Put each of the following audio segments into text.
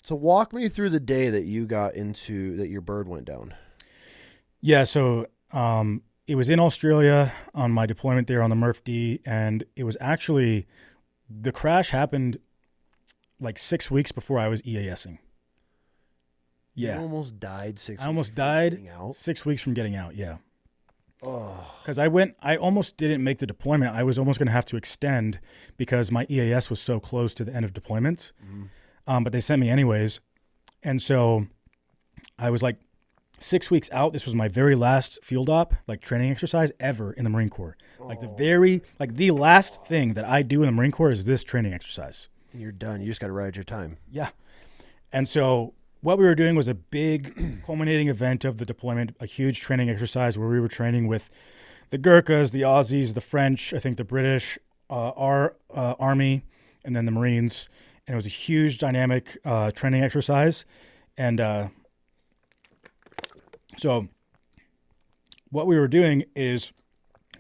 So walk me through the day that you got into that your bird went down. Yeah, so it was in Australia on my deployment there on the Murph D, and it was actually the crash happened like 6 weeks before I was EASing. Yeah, You almost died 6 weeks. I almost before died getting out. 6 weeks from getting out. Yeah, Oh, because I almost didn't make the deployment. I was almost going to have to extend because my EAS was so close to the end of deployment. But they sent me anyways, and so I was like 6 weeks out. This was my very last field op, like training exercise ever in the Marine Corps. Like the last thing that I do in the Marine Corps is this training exercise. you're done. You just got to ride your time. Yeah. And so what we were doing was a big culminating event of the deployment, a huge training exercise where we were training with the Gurkhas, the Aussies, the French, I think the British, our Army, and then the Marines. And it was a huge dynamic training exercise. And so what we were doing is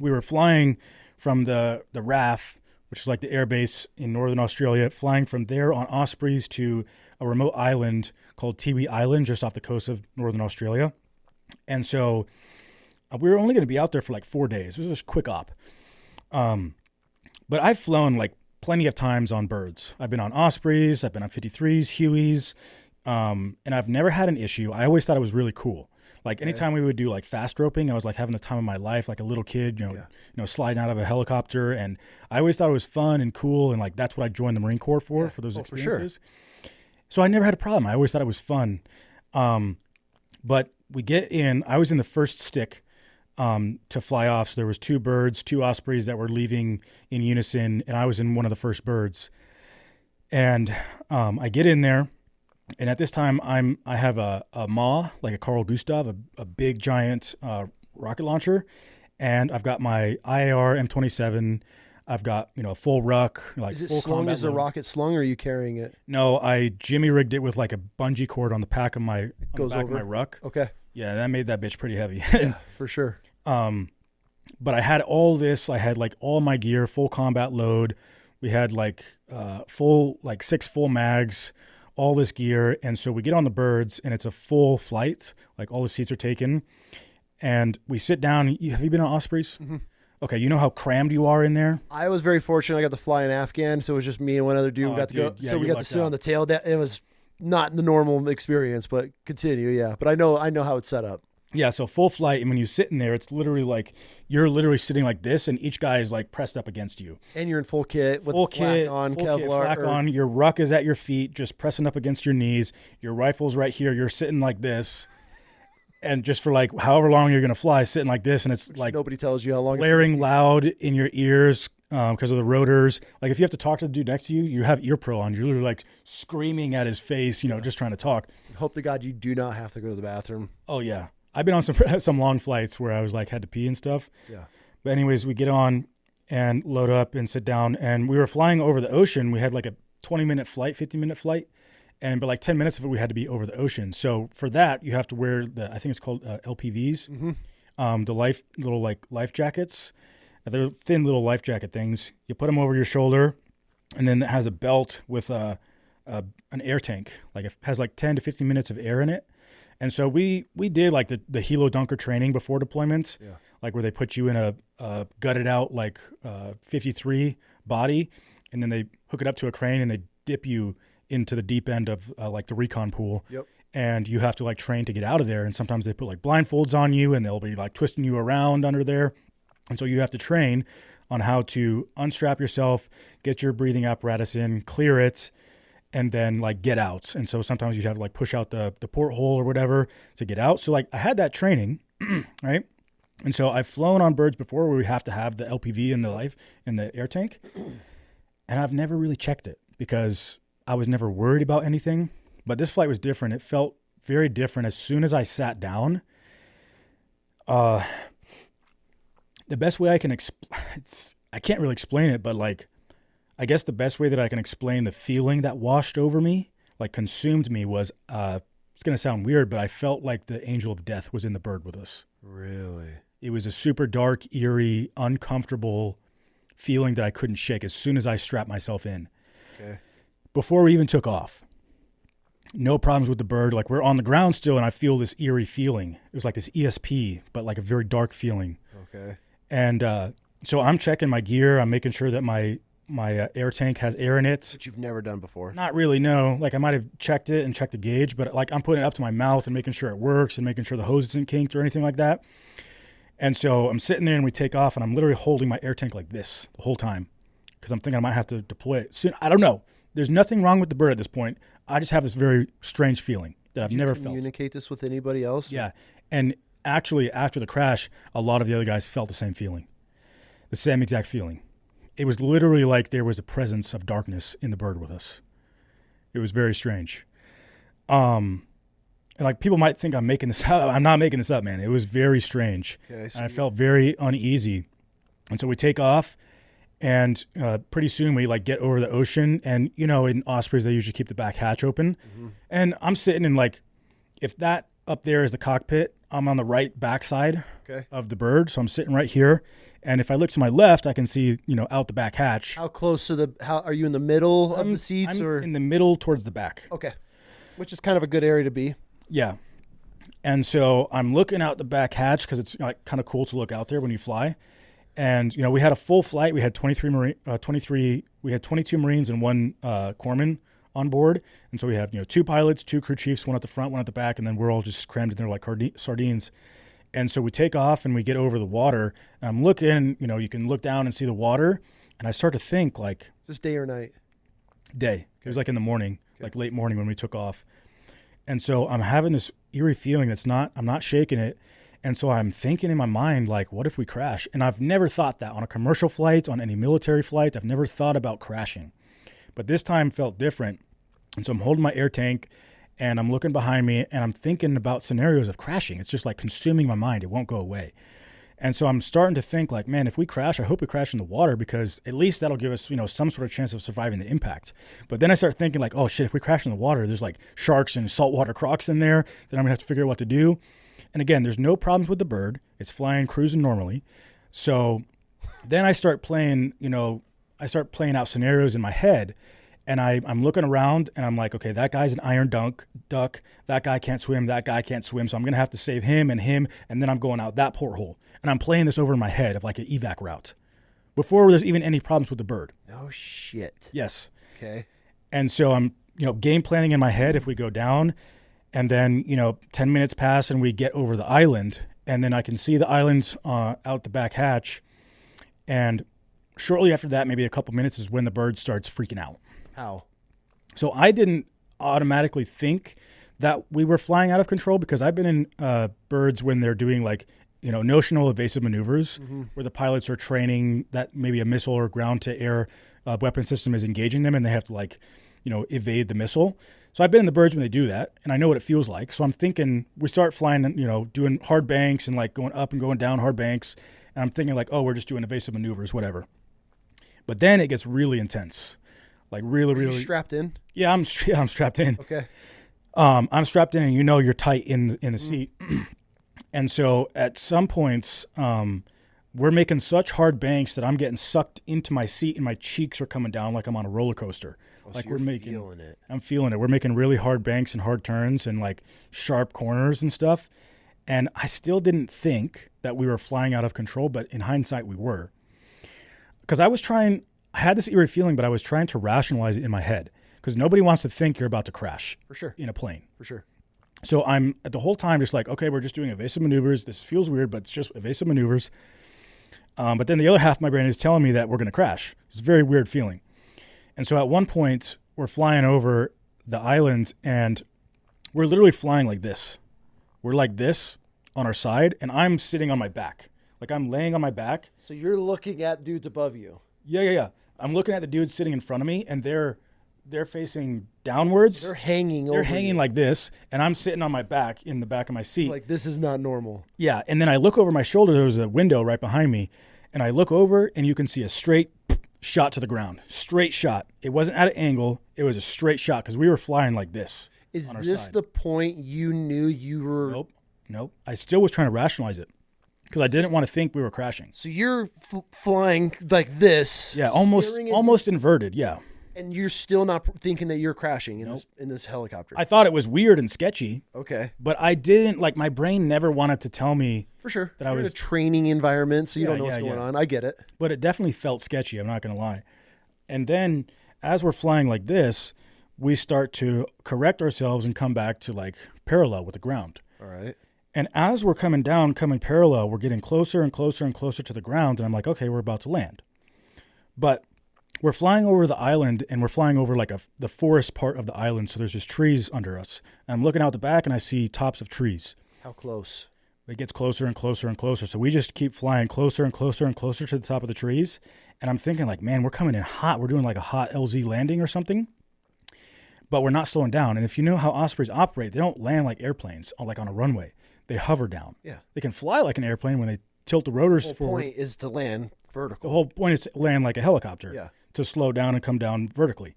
we were flying from the RAF, which is like the air base in Northern Australia, flying from there on Ospreys to a remote island called Tiwi Island, just off the coast of Northern Australia. And so we were only going to be out there for like 4 days. It was just a quick op. But I've flown like plenty of times on birds. I've been on Ospreys, I've been on 53s, Hueys, and I've never had an issue. I always thought it was really cool. Like anytime we would do like fast roping, I was like having the time of my life, like a little kid, you know, sliding out of a helicopter. And I always thought it was fun and cool. And like, that's what I joined the Marine Corps for those experiences. For sure. So I never had a problem. I always thought it was fun. But we get in, I was in the first stick to fly off. So there was 2 birds, 2 Ospreys that were leaving in unison. And I was in one of the first birds. And I get in there. And at this time, I have a MAW, like a Carl Gustav, a big giant rocket launcher, and I've got my IAR M27. I've got a full ruck, like Is it full slung? combat Is the load. rocket slung, or are you carrying it? No, I jimmy rigged it with like a bungee cord on the back of my Goes over. of my ruck. Okay. Yeah, that made that bitch pretty heavy. Yeah, for sure. But I had all this. I had like all my gear, full combat load. We had like full 6 full mags. All this gear, and so we get on the birds, and it's a full flight. Like all the seats are taken, and we sit down. Have you been on Ospreys? Mm-hmm. Okay, you know how crammed you are in there. I was very fortunate. I got to fly in Afghan, so it was just me and one other dude. Oh, We got to go, yeah, so we got to sit on the tail. It was not the normal experience, but continue. Yeah, but I know how it's set up. Yeah, so full flight, and when you sit in there, it's literally like you're literally sitting like this, and each guy is like pressed up against you. And you're in full kit with full flak kit on, full Kevlar. kit, flak on. Your ruck is at your feet, just pressing up against your knees. Your rifle's right here. You're sitting like this, and just for like however long you're gonna fly, sitting like this, and it's like nobody tells you how long. Blaring loud in your ears because of the rotors. Like if you have to talk to the dude next to you, you have ear pro on. You're literally like screaming at his face, just trying to talk. Hope to God you do not have to go to the bathroom. Oh yeah. I've been on some long flights where I was like had to pee and stuff. Yeah. But anyways, we get on and load up and sit down, and we were flying over the ocean. We had like a 20-minute flight, 15-minute flight, but like 10 minutes of it we had to be over the ocean. So for that, you have to wear I think it's called LPVs, the little life jackets. They're thin little life jacket things. You put them over your shoulder, and then it has a belt with an air tank. Like it has like 10 to 15 minutes of air in it. And so we did like the helo dunker training before deployments, like where they put you in a gutted out like 53 body, and then they hook it up to a crane and they dip you into the deep end of like the recon pool. Yep. And you have to like train to get out of there. And sometimes they put like blindfolds on you, and they'll be like twisting you around under there. And so you have to train on how to unstrap yourself, get your breathing apparatus in, clear it, and then like get out. And so sometimes you'd have to like push out the porthole or whatever to get out. So like I had that training, right? And so I've flown on birds before where we have to have the LPV in the air tank. And I've never really checked it because I was never worried about anything. But this flight was different. It felt very different. As soon as I sat down, the best way I can I can't really explain it, but like, I guess the best way that I can explain the feeling that washed over me, like consumed me, was, it's going to sound weird, but I felt like the angel of death was in the bird with us. Really? It was a super dark, eerie, uncomfortable feeling that I couldn't shake as soon as I strapped myself in. Okay. Before we even took off. No problems with the bird. Like we're on the ground still, and I feel this eerie feeling. It was like this ESP, but like a very dark feeling. Okay. And so I'm checking my gear. I'm making sure that my air tank has air in it. Which you've never done before. Not really, no. Like I might have checked it and checked the gauge, but like I'm putting it up to my mouth and making sure it works and making sure the hose isn't kinked or anything like that. And so I'm sitting there and we take off, and I'm literally holding my air tank like this the whole time because I'm thinking I might have to deploy it soon. I don't know. There's nothing wrong with the bird at this point. I just have this very strange feeling that I've never felt. Did you communicate this with anybody else? Yeah. And actually, after the crash, a lot of the other guys felt the same feeling, the same exact feeling. It was literally like there was a presence of darkness in the bird with us. It was very strange. And like people might think I'm making this up. I'm not making this up, man. It was very strange. Okay, so and I felt very uneasy. And so we take off. And pretty soon we like get over the ocean, and you know, in Ospreys they usually keep the back hatch open. Mm-hmm. And I'm sitting in like, if that up there is the cockpit, I'm on the right backside of the bird, so I'm sitting right here. And if I look to my left, I can see, you know, out the back hatch. How close to the? How are you in the middle of the seats, or in the middle towards the back? Okay, which is kind of a good area to be. Yeah. And so I'm looking out the back hatch because it's like kind of cool to look out there when you fly. And, you know, we had a full flight. We had 22 Marines and one corpsman on board. And so we have, you know, 2 pilots, 2 crew chiefs, one at the front, one at the back, and then we're all just crammed in there like sardines. And so we take off and we get over the water. And I'm looking, you know, you can look down and see the water. And I start to think like... Is this day or night? Day. Okay. It was like in the morning, like late morning when we took off. And so I'm having this eerie feeling I'm not shaking it. And so I'm thinking in my mind, like, what if we crash? And I've never thought that on a commercial flight, on any military flight. I've never thought about crashing. But this time felt different. And so I'm holding my air tank, and I'm looking behind me, and I'm thinking about scenarios of crashing. It's just like consuming my mind. It won't go away. And so I'm starting to think like, man, if we crash, I hope we crash in the water, because at least that'll give us, you know, some sort of chance of surviving the impact. But then I start thinking like, oh shit, if we crash in the water, there's like sharks and saltwater crocs in there. Then I'm gonna have to figure out what to do. And again, there's no problems with the bird. It's flying, cruising normally. So then I start playing, you know, out scenarios in my head, and I'm looking around and I'm like, okay, that guy's an iron duck. That guy can't swim. That guy can't swim. So I'm going to have to save him. And then I'm going out that porthole. And I'm playing this over in my head of like an evac route before there's even any problems with the bird. No shit. Yes. Okay. And so I'm, you know, game planning in my head if we go down. And then, you know, 10 minutes pass and we get over the island, and then I can see the island out the back hatch. And shortly after that, maybe a couple minutes, is when the bird starts freaking out. How? So I didn't automatically think that we were flying out of control, because I've been in birds when they're doing like, you know, notional evasive maneuvers, where the pilots are training that maybe a missile or ground to air weapon system is engaging them, and they have to like, you know, evade the missile. So I've been in the birds when they do that, and I know what it feels like. So I'm thinking we start flying, you know, doing hard banks and like going up and going down hard banks. And I'm thinking like, oh, we're just doing evasive maneuvers, whatever. But then it gets really intense, like really. Are you strapped in? Yeah, I'm strapped in. Okay. I'm strapped in, and you know, you're tight in the seat. And so at some points, we're making such hard banks that I'm getting sucked into my seat, and my cheeks are coming down like I'm on a roller coaster. Like so feeling it. I'm feeling it. We're making really hard banks and hard turns and like sharp corners and stuff. And I still didn't think that we were flying out of control, but in hindsight we were. Because I had this eerie feeling, but I was trying to rationalize it in my head, because nobody wants to think you're about to crash in a plane. For sure. So I'm at the whole time just like, okay, we're just doing evasive maneuvers. This feels weird, but it's just evasive maneuvers. But then the other half of my brain is telling me that we're going to crash. It's a very weird feeling. And so at one point, we're flying over the island, and we're literally flying like this. We're like this on our side, and I'm sitting on my back. Like I'm laying on my back. So you're looking at dudes above you. Yeah. I'm looking at the dudes sitting in front of me, and they're facing downwards. They're hanging like this, and I'm sitting on my back in the back of my seat. Like, this is not normal. Yeah, and then I look over my shoulder. There was a window right behind me, and I look over, and you can see a straight shot to the ground. Straight shot. It wasn't at an angle. It was a straight shot, because we were flying like this. Is this side. The point you knew you were... Nope. I still was trying to rationalize it, because I didn't want to think we were crashing. So you're flying like this. Yeah, almost inverted, yeah. And you're still not thinking that you're crashing in this helicopter. I thought it was weird and sketchy. Okay. But I didn't, like, my brain never wanted to tell me. For sure. That you're I was in a training environment, so you don't know what's going on. I get it. But it definitely felt sketchy, I'm not going to lie. And then as we're flying like this, we start to correct ourselves and come back to, like, parallel with the ground. All right. And as we're coming parallel, we're getting closer and closer and closer to the ground. And I'm like, okay, we're about to land. But we're flying over the island, and we're flying over like the forest part of the island. So there's just trees under us. And I'm looking out the back, and I see tops of trees. How close? It gets closer and closer and closer. So we just keep flying closer and closer and closer to the top of the trees. And I'm thinking, like, man, we're coming in hot. We're doing like a hot LZ landing or something. But we're not slowing down. And if you know how Ospreys operate, they don't land like airplanes, like on a runway. They hover down. Yeah. They can fly like an airplane when they tilt the rotors forward. The whole point is to land vertical. The whole point is to land like a helicopter. Yeah. To slow down and come down vertically.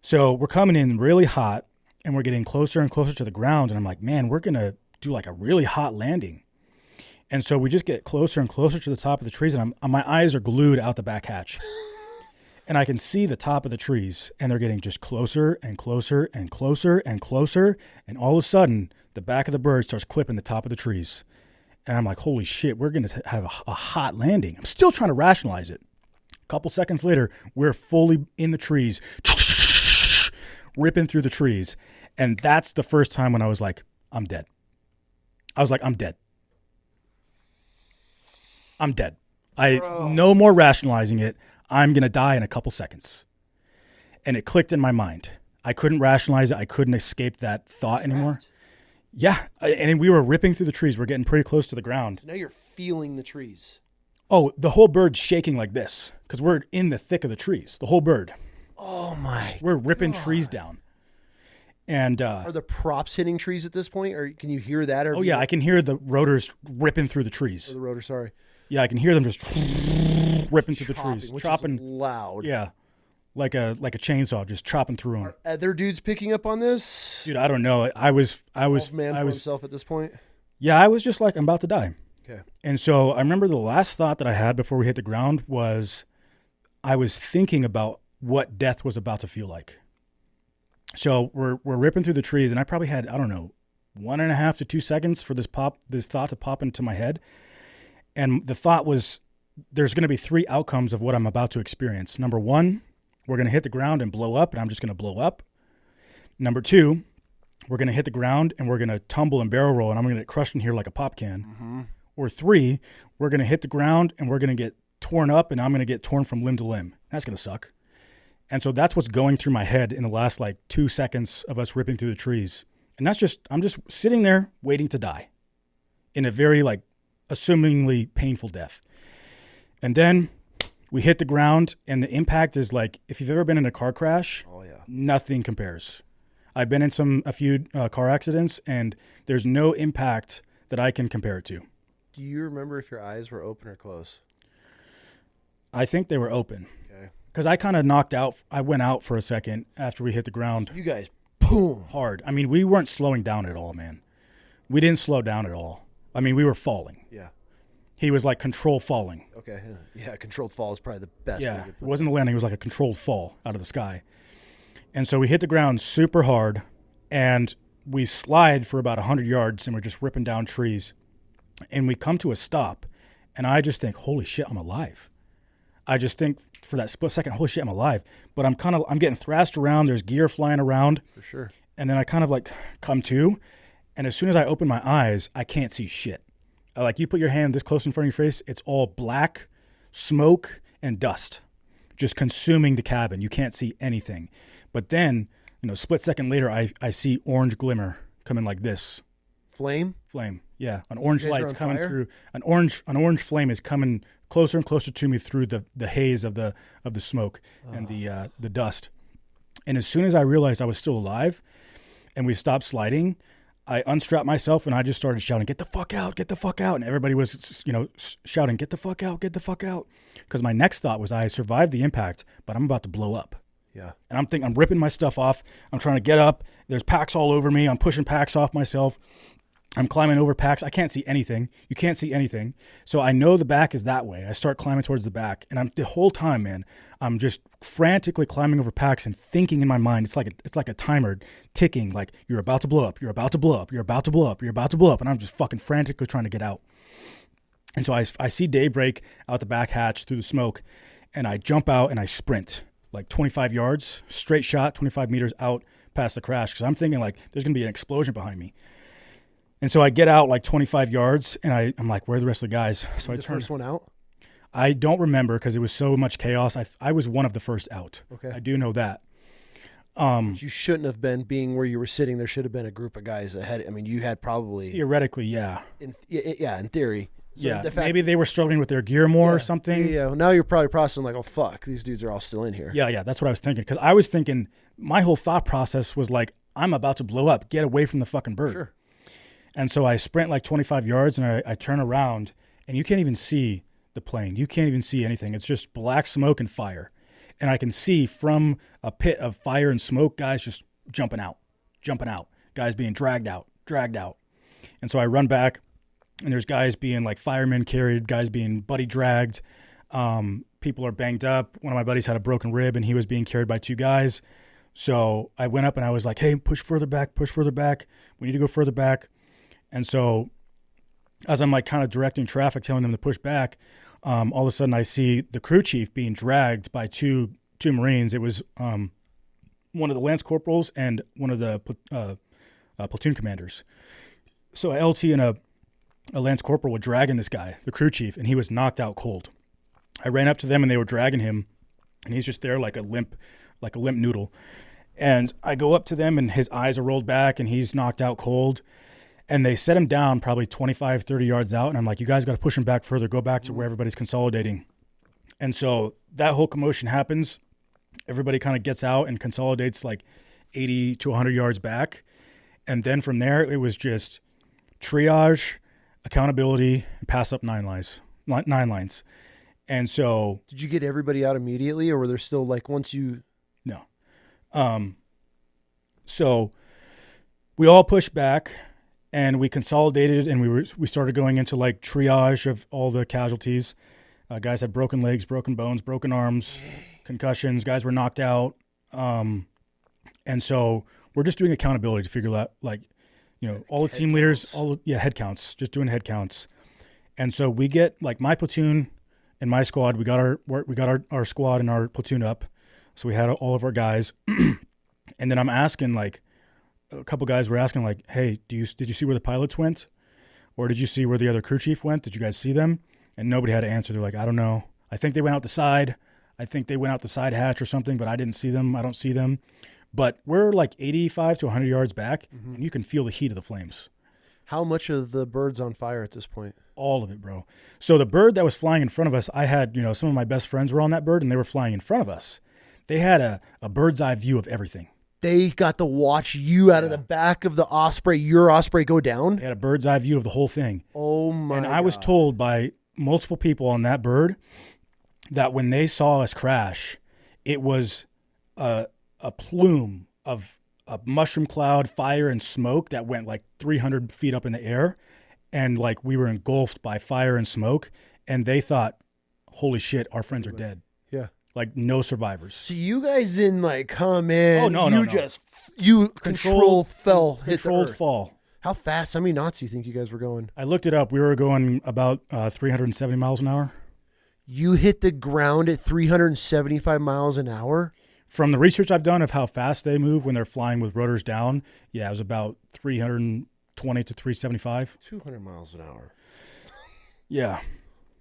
So we're coming in really hot, and we're getting closer and closer to the ground. And I'm like, man, we're going to do like a really hot landing. And so we just get closer and closer to the top of the trees, and my eyes are glued out the back hatch. And I can see the top of the trees, and they're getting just closer and closer and closer and closer. And all of a sudden, the back of the bird starts clipping the top of the trees. And I'm like, holy shit, we're going to have a hot landing. I'm still trying to rationalize it. A couple seconds later, we're fully in the trees, ripping through the trees. And that's the first time when I was like, I'm dead. I was like, I'm dead. I'm dead. No more rationalizing it. I'm going to die in a couple seconds. And it clicked in my mind. I couldn't rationalize it. I couldn't escape that thought anymore. Yeah. And we were ripping through the trees. We're getting pretty close to the ground. So now you're feeling the trees. Oh, the whole bird's shaking like this because we're in the thick of the trees. The whole bird. Oh, my We're ripping trees down. And are the props hitting trees at this point? Or can you hear that? Or I can hear the rotors ripping through the trees. The rotor, sorry. Yeah, I can hear them just ripping through the trees. Which chopping is loud. Yeah. Like a chainsaw, just chopping through them. Are other dudes picking up on this? Dude, I don't know. I was man for himself at this point. Yeah, I was just like, I'm about to die. Okay. And so I remember the last thought that I had before we hit the ground was I was thinking about what death was about to feel like. So we're ripping through the trees, and I probably had, I don't know, 1.5 to 2 seconds for this thought to pop into my head. And the thought was, there's going to be 3 outcomes of what I'm about to experience. Number 1, we're going to hit the ground and blow up, and I'm just going to blow up. Number 2, we're going to hit the ground, and we're going to tumble and barrel roll, and I'm going to get crushed in here like a pop can. Mm-hmm. Or 3, we're going to hit the ground, and we're going to get torn up, and I'm going to get torn from limb to limb. That's going to suck. And so that's what's going through my head in the last, 2 seconds of us ripping through the trees. And I'm just sitting there waiting to die in a very, assumingly painful death. And then we hit the ground, and the impact is if you've ever been in a car crash, nothing compares. I've been in a few car accidents, and there's no impact that I can compare it to. Do you remember if your eyes were open or closed? I think they were open. Okay. Because I kind of knocked out. I went out for a second after we hit the ground. You guys, boom. Hard. I mean, we weren't slowing down at all, man. We didn't slow down at all. I mean, we were falling. Yeah. He was control falling. Okay. Yeah, controlled fall is probably the best. Yeah, it wasn't a landing. It was like a controlled fall out of the sky. And so we hit the ground super hard, and we slide for about 100 yards, and we're just ripping down trees. And we come to a stop, and I just think, holy shit, I'm alive. I just think for that split second, holy shit, I'm alive. But I'm getting thrashed around. There's gear flying around. For sure. And then I kind of come to, and as soon as I open my eyes, I can't see shit. You put your hand this close in front of your face, it's all black, smoke, and dust, just consuming the cabin. You can't see anything. But then, split second later, I see orange glimmer coming like this. Flame? Flame, yeah. An orange light's coming fire? through. An orange flame is coming closer and closer to me through the haze of the smoke and the dust. And as soon as I realized I was still alive, and we stopped sliding, I unstrapped myself, and I just started shouting, "Get the fuck out, get the fuck out." And everybody was, shouting, "Get the fuck out, get the fuck out." Because my next thought was I survived the impact, but I'm about to blow up. Yeah. And I'm ripping my stuff off. I'm trying to get up. There's packs all over me. I'm pushing packs off myself. I'm climbing over packs. I can't see anything. You can't see anything. So I know the back is that way. I start climbing towards the back. And the whole time, man, I'm just frantically climbing over packs and thinking in my mind. It's like a timer ticking, like you're about to blow up. You're about to blow up. You're about to blow up. You're about to blow up. And I'm just fucking frantically trying to get out. And so I see daybreak out the back hatch through the smoke. And I jump out and I sprint like 25 yards, straight shot, 25 meters out past the crash. Because I'm thinking like there's going to be an explosion behind me. And so I get out like 25 yards, and I'm like, where are the rest of the guys? So I turn. First one out? I don't remember because it was so much chaos. I was one of the first out. Okay. I do know that. But you shouldn't have been, being where you were sitting. There should have been a group of guys ahead. I mean, you had probably... Theoretically, yeah. In theory. So yeah, maybe they were struggling with their gear more or something. Yeah, well, now you're probably processing like, oh, fuck, these dudes are all still in here. Yeah, that's what I was thinking. Because I was thinking, my whole thought process was like, I'm about to blow up. Get away from the fucking bird. Sure. And so I sprint like 25 yards, and I turn around, and you can't even see the plane. You can't even see anything. It's just black smoke and fire. And I can see from a pit of fire and smoke, guys just jumping out, guys being dragged out. And so I run back, and there's guys being like firemen carried, guys being buddy dragged. People are banged up. One of my buddies had a broken rib, and he was being carried by two guys. So I went up, and I was like, hey, push further back. We need to go further back. And so as I'm like kind of directing traffic, telling them to push back, all of a sudden I see the crew chief being dragged by two Marines. It was one of the lance corporals and one of the platoon commanders. So a LT and a lance corporal were dragging this guy, the crew chief, and he was knocked out cold. I ran up to them, and they were dragging him, and he's just there like a limp noodle. And I go up to them, and his eyes are rolled back, and he's knocked out cold. And they set him down probably 25, 30 yards out. And I'm like, you guys got to push him back further. Go back to where everybody's consolidating. And so that whole commotion happens. Everybody kind of gets out and consolidates like 80 to 100 yards back. And then from there, it was just triage, accountability, and pass up 9 lines. And so... Did you get everybody out immediately, or were there still like once you... No. So we all pushed back. And we consolidated, and we started going into like triage of all the casualties. Guys had broken legs, broken bones, broken arms, concussions. Guys were knocked out. And so we're just doing accountability to figure out, like, you know, all the team leaders, head counts, just doing head counts. And so we get like my platoon and my squad. We got our squad and our platoon up. So we had all of our guys. And then I'm asking like, a couple guys were asking like, hey, did you see where the pilots went? Or did you see where the other crew chief went? Did you guys see them? And nobody had to answer. They're like, I don't know. I think they went out the side. I think they went out the side hatch or something, but I didn't see them. I don't see them. But we're like 85 to 100 yards back, and you can feel the heat of the flames. How much of the bird's on fire at this point? All of it, bro. So the bird that was flying in front of us, I had, some of my best friends were on that bird, and they were flying in front of us. They had a bird's eye view of everything. They got to watch you out of the back of the Osprey, your Osprey, go down? They had a bird's eye view of the whole thing. Oh, my God. And I was told by multiple people on that bird that when they saw us crash, it was a plume of a mushroom cloud, fire, and smoke that went like 300 feet up in the air. And like we were engulfed by fire and smoke. And they thought, holy shit, our friends are dead. Yeah. Like no survivors. So you guys didn't like come in. Oh, no, you no. just controlled fall. How fast? How many knots do you think you guys were going? I looked it up. We were going about 370 miles an hour. You hit the ground at 375 miles an hour? From the research I've done of how fast they move when they're flying with rotors down, yeah, it was about 320 to 375. 200 miles an hour. Yeah.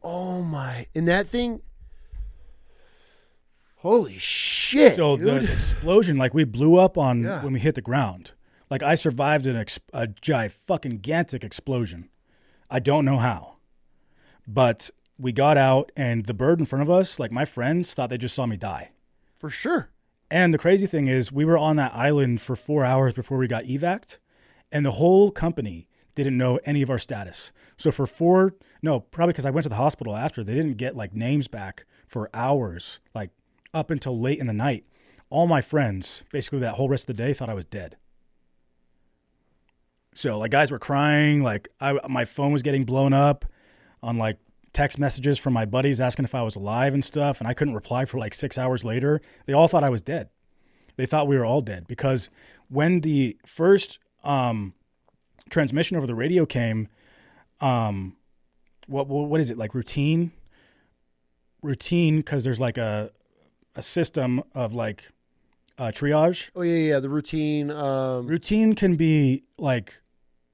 Oh, my. And that thing... Holy shit, So dude. the explosion, like we blew up on when we hit the ground. Like I survived a gigantic explosion. I don't know how. But we got out, and the bird in front of us, like my friends, thought they just saw me die. For sure. And the crazy thing is we were on that island for 4 hours before we got evac'd, and the whole company didn't know any of our status. So probably because I went to the hospital after, they didn't get like names back for hours, like up until late in the night. All my friends, basically that whole rest of the day, thought I was dead. So like guys were crying. Like my phone was getting blown up on like text messages from my buddies asking if I was alive and stuff. And I couldn't reply for like 6 hours later. They all thought I was dead. They thought we were all dead because when the first transmission over the radio came, what is it, like routine? Routine, because there's like a system of like triage. Oh yeah, the routine. Routine can be like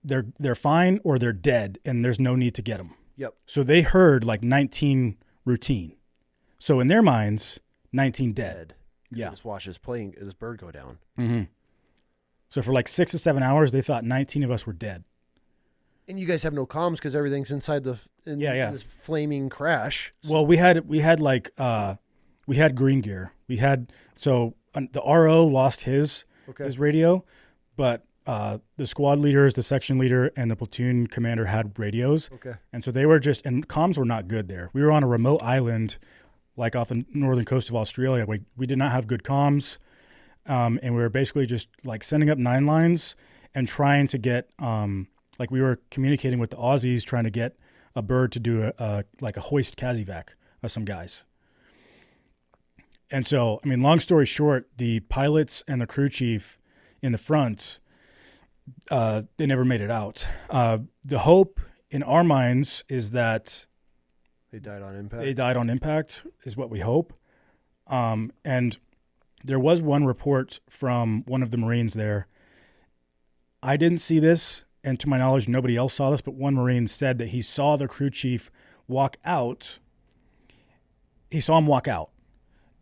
they're fine or they're dead, and there's no need to get them. Yep. So they heard like 19 routine. So in their minds, 19 dead. Yeah. Just watch his bird go down. Mm-hmm. So for like 6 to 7 hours, they thought 19 of us were dead. And you guys have no comms because everything's inside in this flaming crash. Well, we had green gear. The RO lost his radio, but the squad leaders, the section leader, and the platoon commander had radios. Okay. And so they were and comms were not good there. We were on a remote island, like off the northern coast of Australia. We did not have good comms, and we were basically just like sending up 9 lines and trying to get like we were communicating with the Aussies, trying to get a bird to do a hoist 𝐃𝐨𝐧'𝐭 of some guys. And so, I mean, long story short, the pilots and the crew chief in the front, they never made it out. The hope in our minds is that they died on impact. They died on impact is what we hope. And there was one report from one of the Marines there. I didn't see this, and to my knowledge, nobody else saw this, but one Marine said that he saw the crew chief walk out. He saw him walk out.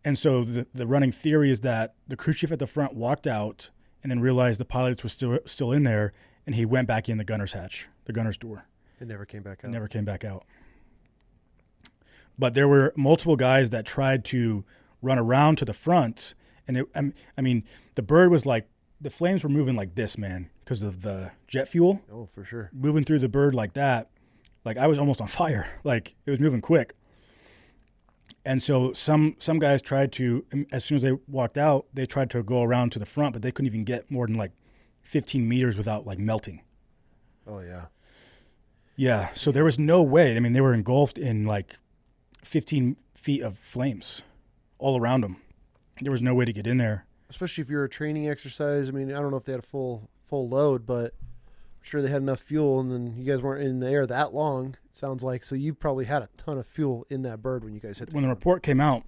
And so the running theory is that the crew chief at the front walked out and then realized the pilots were still in there, and he went back in the gunner's hatch, the gunner's door. It never came back out. It never came back out. But there were multiple guys that tried to run around to the front, and I mean, the bird was like, the flames were moving like this, man, because of the jet fuel. Oh, for sure. Moving through the bird like that, like I was almost on fire. Like it was moving quick. And so some guys tried to, as soon as they walked out, they tried to go around to the front, but they couldn't even get more than like 15 meters without like melting. Oh, yeah. Yeah, so there was no way. I mean, they were engulfed in like 15 feet of flames all around them. There was no way to get in there. Especially if you're a training exercise. I mean, I don't know if they had a full load, but I'm sure they had enough fuel, and then you guys weren't in the air that long, it sounds like. So you probably had a ton of fuel in that bird when you guys hit the ground. When the report came out,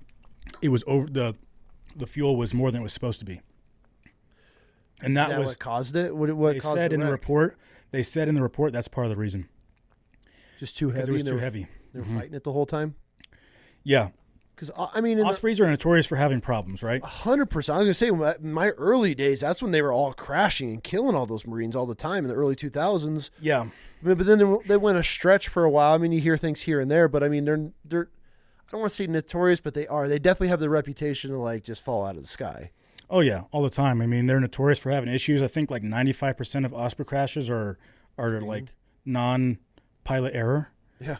it was over the fuel was more than it was supposed to be. And that was what caused it? What they caused said the in wreck? the report. They said in the report that's part of the reason. Just too heavy. It was too heavy. They were fighting it the whole time. Yeah. Because I mean, Ospreys are notorious for having problems, right? 100%. I was gonna say, in my early days, that's when they were all crashing and killing all those Marines all the time in the early 2000s. Yeah. But then they went a stretch for a while. I mean, you hear things here and there, but I mean, they're I don't want to say notorious, but they are. They definitely have the reputation to like just fall out of the sky. Oh yeah, all the time. I mean, they're notorious for having issues. I think like 95% of Osprey crashes are like non-pilot error. Yeah.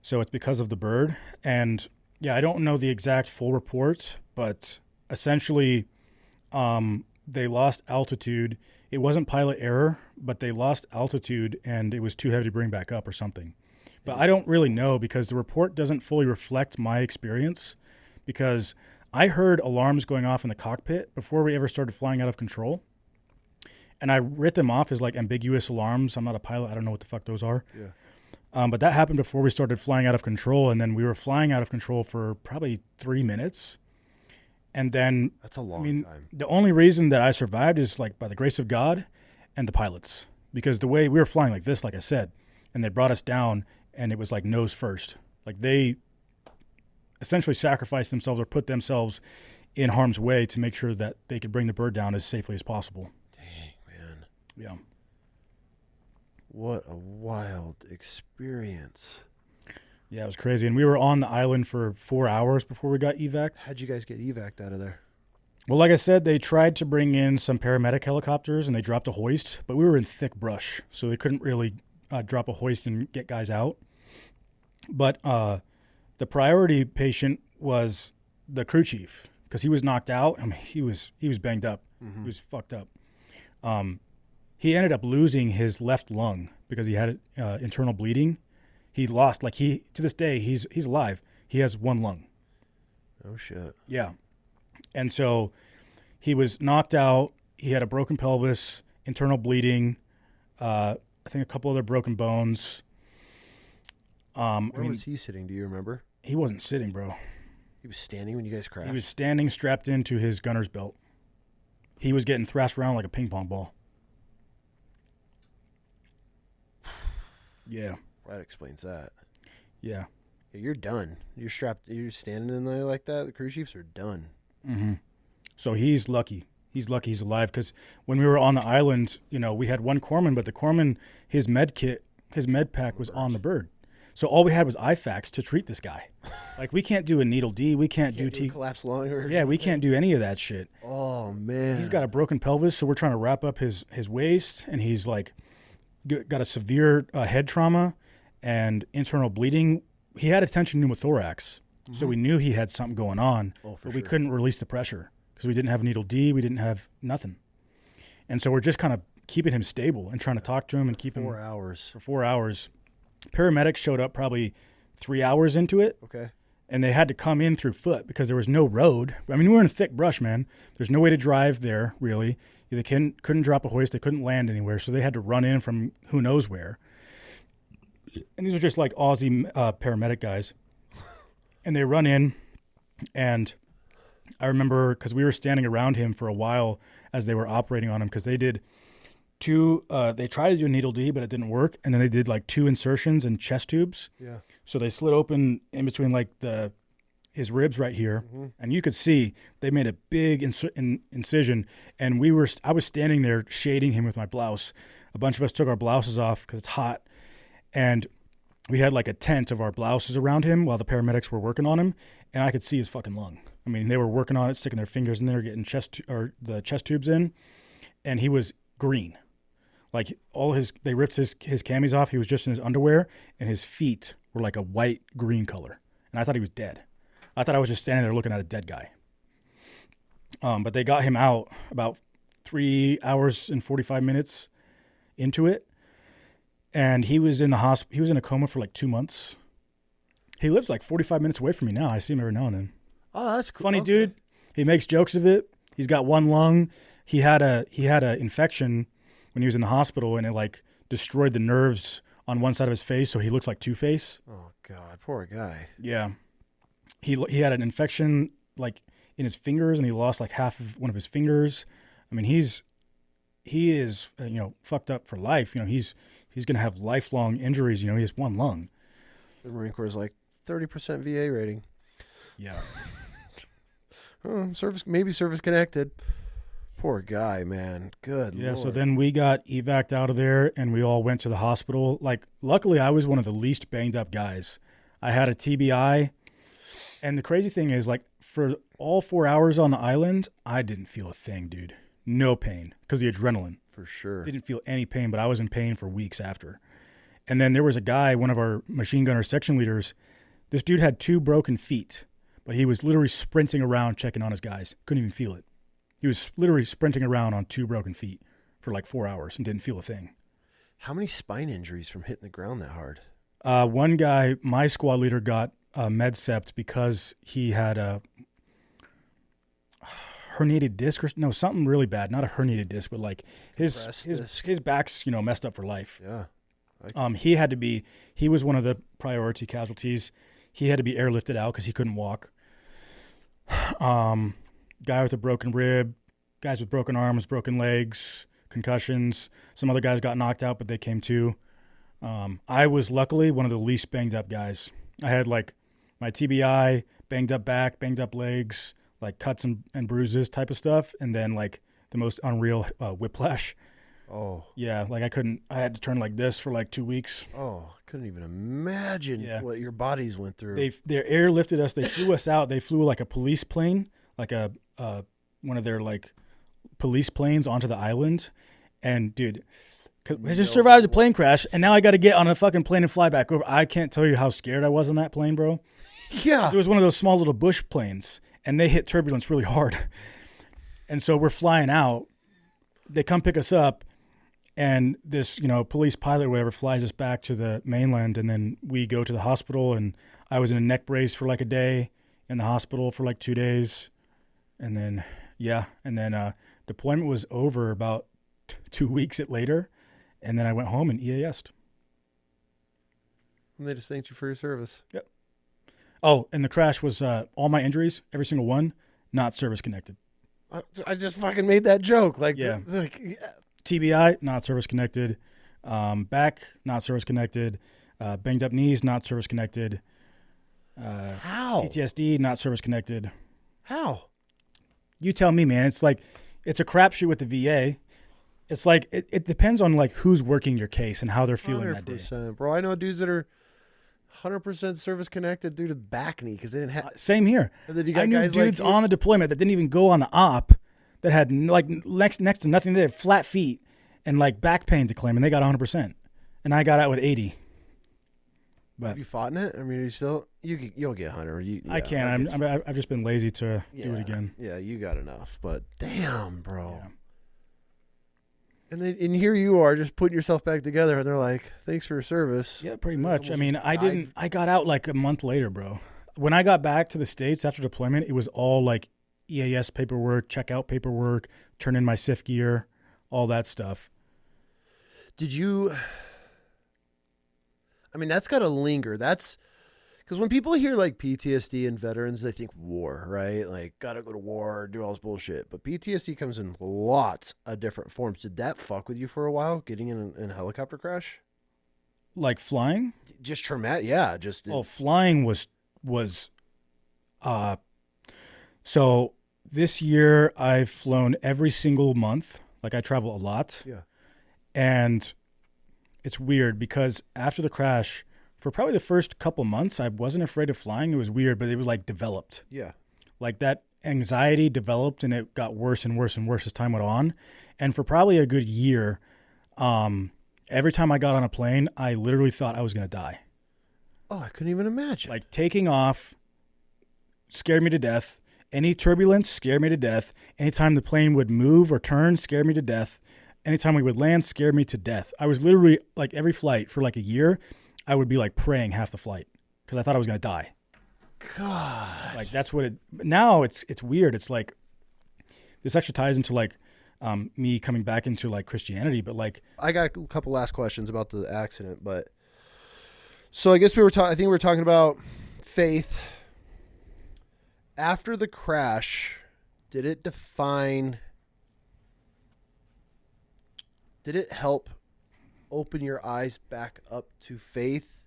So it's because of the bird. And yeah, I don't know the exact full report, but essentially they lost altitude. It wasn't pilot error, but they lost altitude and it was too heavy to bring back up or something. But I don't really know because the report doesn't fully reflect my experience, because I heard alarms going off in the cockpit before we ever started flying out of control. And I writ them off as like ambiguous alarms. I'm not a pilot. I don't know what the fuck those are. Yeah. But that happened before we started flying out of control. And then we were flying out of control for probably 3 minutes. And then that's a long time. The only reason that I survived is like by the grace of God and the pilots, because the way we were flying like this, like I said, and they brought us down and it was like nose first. Like they essentially sacrificed themselves or put themselves in harm's way to make sure that they could bring the bird down as safely as possible. Dang, man. Yeah. What a wild experience. Yeah, it was crazy. And we were on the island for 4 hours before we got evac'd. How'd you guys get evac'd out of there? Well, like I said, they tried to bring in some paramedic helicopters and they dropped a hoist, but we were in thick brush, so they couldn't really drop a hoist and get guys out. But the priority patient was the crew chief, because he was knocked out. I mean, he was banged up. Mm-hmm. He was fucked up. he ended up losing his left lung because he had internal bleeding. He lost, to this day, he's alive. He has one lung. Oh, shit. Yeah. And so he was knocked out. He had a broken pelvis, internal bleeding, I think a couple other broken bones. Where was he sitting? Do you remember? He wasn't sitting, bro. He was standing when you guys crashed? He was standing strapped into his gunner's belt. He was getting thrashed around like a ping pong ball. Yeah. That explains that. Yeah. You're done. You're strapped. You're standing in there like that. The crew chiefs are done. Mm-hmm. So he's lucky. He's lucky he's alive because when we were on the island, we had one corpsman, but the corpsman, his med pack was on the bird. So all we had was IFAKs to treat this guy. Like, we can't do a needle D. We can't do collapse lung. Yeah, we can't do any of that shit. Oh, man. He's got a broken pelvis, so we're trying to wrap up his waist, and he's like got a severe head trauma and internal bleeding. He had a tension pneumothorax, so we knew he had something going on, but we couldn't release the pressure because we didn't have needle D. We didn't have nothing. And so we're just kind of keeping him stable and trying to talk to him and keep him 4 hours. For 4 hours. Paramedics showed up probably 3 hours into it. Okay. And they had to come in through foot because there was no road. I mean, we were in thick brush, man. There's no way to drive there, really. They couldn't drop a hoist. They couldn't land anywhere. So they had to run in from who knows where. And these are just like Aussie paramedic guys. And they run in. And I remember because we were standing around him for a while as they were operating on him because they did they tried to do a needle D, but it didn't work. And then they did like 2 insertions and chest tubes. Yeah. So they slit open in between like his ribs right here. Mm-hmm. And you could see they made a big incision. And I was standing there shading him with my blouse. A bunch of us took our blouses off because it's hot. And we had like a tent of our blouses around him while the paramedics were working on him. And I could see his fucking lung. I mean, they were working on it, sticking their fingers in there, getting the chest tubes in. And he was green. Like they ripped his camis off. He was just in his underwear, and his feet were like a white green color. And I thought he was dead. I thought I was just standing there looking at a dead guy. But they got him out about 3 hours and 45 minutes into it, and he was in the hospital. He was in a coma for like 2 months. He lives like 45 minutes away from me now. I see him every now and then. Oh, that's cool. Funny dude. He makes jokes of it. He's got one lung. He had a infection when he was in the hospital, and it like destroyed the nerves on one side of his face, so he looks like Two-Face. Oh God, poor guy. Yeah, he had an infection like in his fingers, and he lost like half of one of his fingers. I mean, he is fucked up for life. He's gonna have lifelong injuries. He has one lung. The Marine Corps is like 30% VA rating. Yeah. Service connected. Poor guy, man. Good Lord. So then we got evac'd out of there, and we all went to the hospital. Like, luckily, I was one of the least banged up guys. I had a TBI, and the crazy thing is, like, for all 4 hours on the island, I didn't feel a thing, dude. No pain, because the adrenaline. For sure. Didn't feel any pain, but I was in pain for weeks after. And then there was a guy, one of our machine gunner section leaders. This dude had 2 broken feet, but he was literally sprinting around checking on his guys. Couldn't even feel it. He was literally sprinting around on 2 broken feet for like 4 hours and didn't feel a thing. How many spine injuries from hitting the ground that hard? One guy, my squad leader, got med sept because he had a herniated disc something really bad. Not a herniated disc, but like his back's messed up for life. Yeah. He was one of the priority casualties. He had to be airlifted out because he couldn't walk. Guy with a broken rib, guys with broken arms, broken legs, concussions. Some other guys got knocked out, but they came to. I was luckily one of the least banged up guys. I had like my TBI, banged up back, banged up legs, like cuts and bruises type of stuff. And then like the most unreal whiplash. Oh. Yeah, like I had to turn like this for like 2 weeks. Oh, I couldn't even imagine what your bodies went through. They airlifted us. They flew us out. They flew like a police plane, like one of their like police planes onto the island. And dude, I just survived a plane crash, and now I got to get on a fucking plane and fly back over. I can't tell you how scared I was on that plane, bro. Yeah. It was one of those small little bush planes, and they hit turbulence really hard. And so we're flying out. They come pick us up, And this, police pilot or whatever flies us back to the mainland, and then we go to the hospital, and I was in a neck brace for like a day, in the hospital for like 2 days. And then, deployment was over about 2 weeks later. And then I went home and EAS'd. And they just thanked you for your service. Yep. Oh, and the crash was all my injuries, every single one, not service connected. I just fucking made that joke. Yeah. TBI, not service connected. Back, not service connected. Banged up knees, not service connected. How? PTSD, not service connected. How? You tell me, man. It's like, it's a crapshoot with the VA. It's like, it depends on like who's working your case and how they're feeling that day. Bro, I know dudes that are 100% service connected due to back knee because they didn't have. Same here. And then you got I knew guys dudes like on the deployment that didn't even go on the op that had like next to nothing. They had flat feet and like back pain to claim, and they got 100%. And I got out with 80. But have you fought in it? I mean, you still you'll get 100. I can't. I've just been lazy to do it again. Yeah, you got enough. But damn, bro. Yeah. And here you are just putting yourself back together, and they're like, "Thanks for your service." Yeah, pretty much. I mean, I got out like a month later, bro. When I got back to the States after deployment, it was all like EAS paperwork, checkout paperwork, turn in my SIF gear, all that stuff. Did you? I mean, that's got to linger. That's because when people hear like PTSD and veterans, they think war, right? Like, gotta go to war, do all this bullshit. But PTSD comes in lots of different forms. Did that fuck with you for a while, getting in a helicopter crash? Like flying? Just traumatic, yeah. Flying was so this year I've flown every single month. Like I travel a lot. Yeah. And it's weird because after the crash, for probably the first couple months, I wasn't afraid of flying. It was weird, but it was like developed. Yeah. Like that anxiety developed and it got worse and worse and worse as time went on. And for probably a good year, every time I got on a plane, I literally thought I was going to die. Oh, I couldn't even imagine. Like taking off scared me to death. Any turbulence scared me to death. Anytime the plane would move or turn scared me to death. Anytime we would land scared me to death. I was literally like every flight for like a year, I would be like praying half the flight because I thought I was going to die. God. Like that's what now it's weird. It's like, this actually ties into like me coming back into like Christianity, but like. I got a couple last questions about the accident, but. So I guess I think we were talking about faith. After the crash, did it help open your eyes back up to faith?